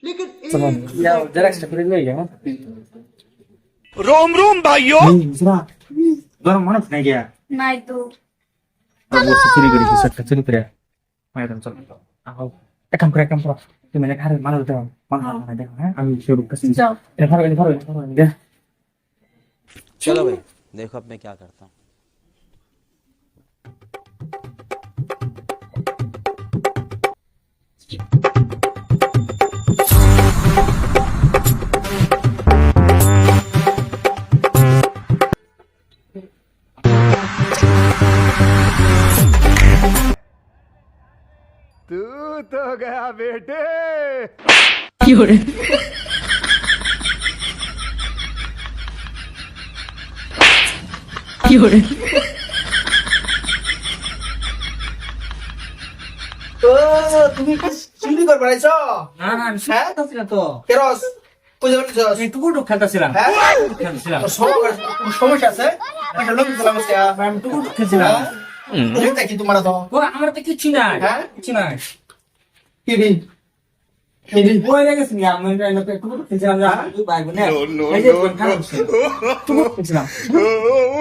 चलो जाओ जरा एक्स्ट्रा করে লই যাও रोम रोम भाइयों জরা গরম মনে নাই গিয়া নাই তো আবু চুরি করি কিছু চুরি করে মাইরাম চল আও এক কাম করো তুমি না খারে মাল দাও মাল না দেখো হ্যাঁ আমি শুরু করছি যাও এটা ধরো দে चलो भाई देखो अब मैं क्या करता हूँ तू तो गया बेटे তো তুমি কি চুরি করে বেড়াইছ? না না আমি শুনতাছি না তো কেরস কইতে পারছিস? এই টুকুটু খেলতাছিলাম হ্যাঁ? খেলতাছিলাম তোর সমস্যা আছে? একটা লোক দিলাম আজকে। আমি টুকুটু খেলছিলাম লোকটা কি তোমার তো? ও আমার তো কিছু নাই হ্যাঁ? কিছু নাই কি রে? কি রে? বই লেগেছি আমি টুকুটু খেলছিলাম দুই ভাই বোন এই যে টুকুটু খেলছিলাম